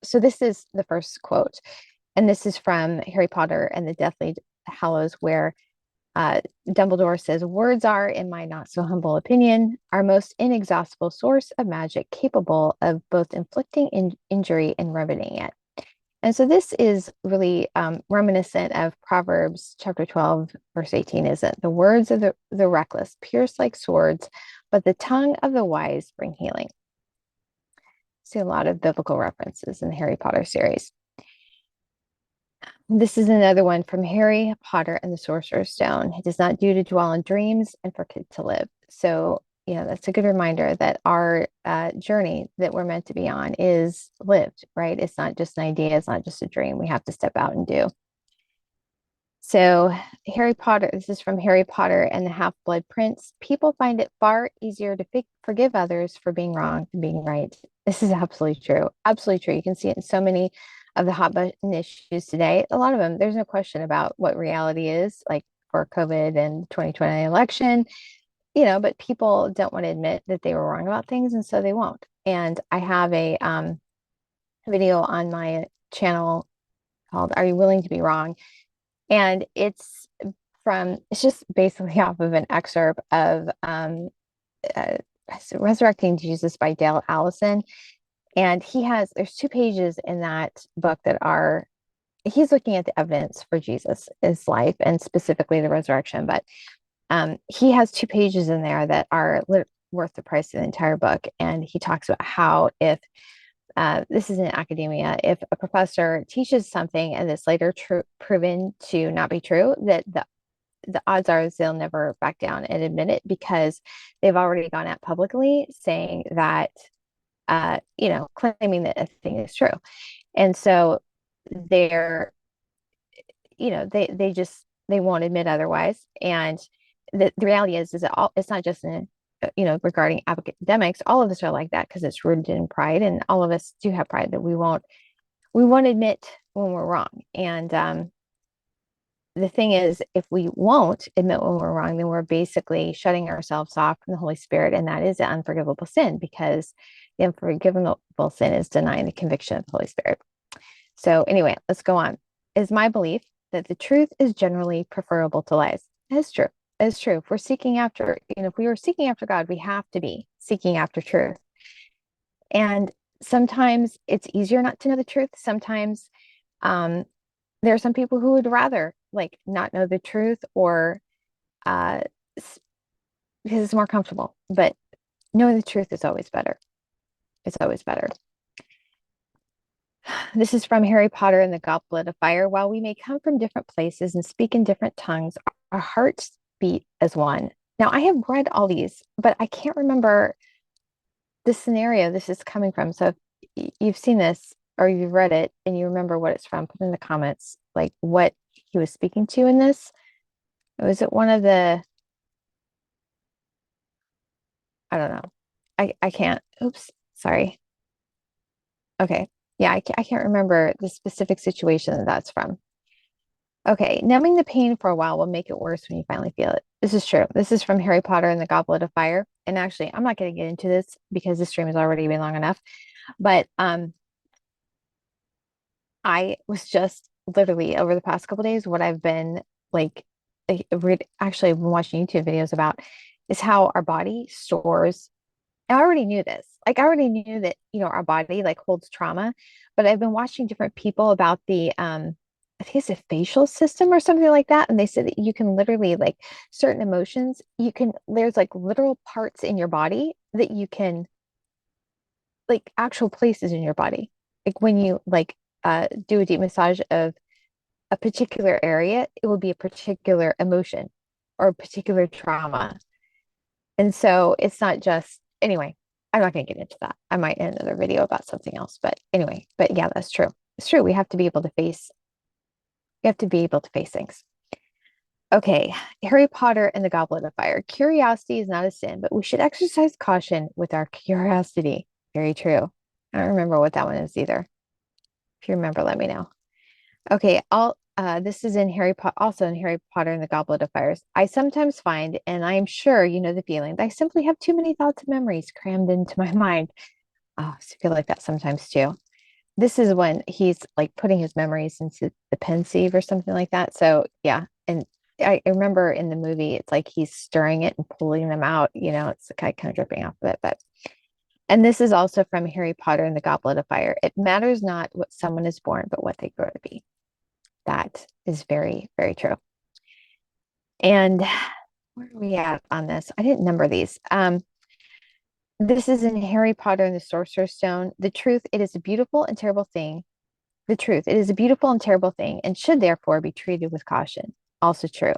So this is the first quote, and this is from Harry Potter and the Deathly Hallows, where uh, Dumbledore says, "Words are, in my not so humble opinion, our most inexhaustible source of magic, capable of both inflicting injury and remedying it." And so this is really reminiscent of Proverbs chapter 12, verse 18, isn't the words of the reckless pierce like swords, but the tongue of the wise bring healing. See a lot of biblical references in the Harry Potter series. This is another one from Harry Potter and the Sorcerer's Stone. It does not do to dwell in dreams and for kids to live. So, that's a good reminder that our journey that we're meant to be on is lived, right? It's not just an idea, it's not just a dream. We have to step out and do. So, Harry Potter, this is from Harry Potter and the Half Blood Prince. People find it far easier to forgive others for being wrong than being right. This is absolutely true. Absolutely true. You can see it in so many of the hot button issues today. A lot of them, there's no question about what reality is, like for COVID and 2020 election, but people don't want to admit that they were wrong about things, and so they won't. And I have a video on my channel called "Are You Willing to Be Wrong?" And it's just basically off of an excerpt of uh, Resurrecting Jesus by Dale Allison. And there's 2 pages in that book he's looking at the evidence for Jesus' life and specifically the resurrection. But he has 2 pages in there that are worth the price of the entire book. And he talks about how if this is in academia, if a professor teaches something and it's later proven to not be true, that the odds are they'll never back down and admit it because they've already gone out publicly saying that, claiming that a thing is true. And so they're, they won't admit otherwise. And the reality is that it's not just regarding academics, all of us are like that because it's rooted in pride, and all of us do have pride that we won't admit when we're wrong. And the thing is, if we won't admit when we're wrong, then we're basically shutting ourselves off from the Holy Spirit. And that is an unforgivable sin because the unforgivable sin is denying the conviction of the Holy Spirit. So, anyway, let's go on. It is my belief that the truth is generally preferable to lies. It's true. It's true. If we were seeking after God, we have to be seeking after truth. And sometimes it's easier not to know the truth. Sometimes um, there are some people who would rather like not know the truth or uh because it's more comfortable, but knowing the truth is always better. It's always better. This is from Harry Potter and the Goblet of Fire. While we may come from different places and speak in different tongues, our hearts beat as one. Now, I have read all these, but I can't remember the scenario this is coming from. So if you've seen this or you've read it and you remember what it's from, put in the comments like what he was speaking to in this. Was it one of the, I don't know. I can't. Oops. Sorry. Okay. Yeah, I can't remember the specific situation that that's from. Okay. Numbing the pain for a while will make it worse when you finally feel it. This is true. This is from Harry Potter and the Goblet of Fire. And actually, I'm not going to get into this because this stream has already been long enough. But I was just literally over the past couple days, what I've been like, actually, I've been watching YouTube videos about is how our body stores. I already knew this. Like I already knew that, our body like holds trauma, but I've been watching different people about the I think it's a facial system or something like that. And they said that you can literally like certain emotions, there's like literal parts in your body that you can like actual places in your body. Like when you like do a deep massage of a particular area, it will be a particular emotion or a particular trauma. And so it's not just, anyway, I'm not going to get into that. I might in another video about something else. But anyway, but yeah, that's true. It's true. We have to be able to face things. Okay. Harry Potter and the Goblet of Fire. Curiosity is not a sin, but we should exercise caution with our curiosity. Very true. I don't remember what that one is either. If you remember, let me know. Okay, this is also in Harry Potter and the Goblet of Fires. I sometimes find, and I am sure you know the feeling, that I simply have too many thoughts and memories crammed into my mind. Oh, I feel like that sometimes too. this is when he's like putting his memories into the pensieve or something like that. So yeah, and I remember in the movie, it's like he's stirring it and pulling them out. It's kind of dripping off of it. But and this is also from Harry Potter and the Goblet of Fire. It matters not what someone is born, but what they grow to be. That is very, very true. And where are we at on this? I didn't number these. This is in Harry Potter and the Sorcerer's Stone. The truth, it is a beautiful and terrible thing. The truth, it is a beautiful and terrible thing, and should therefore be treated with caution. Also true.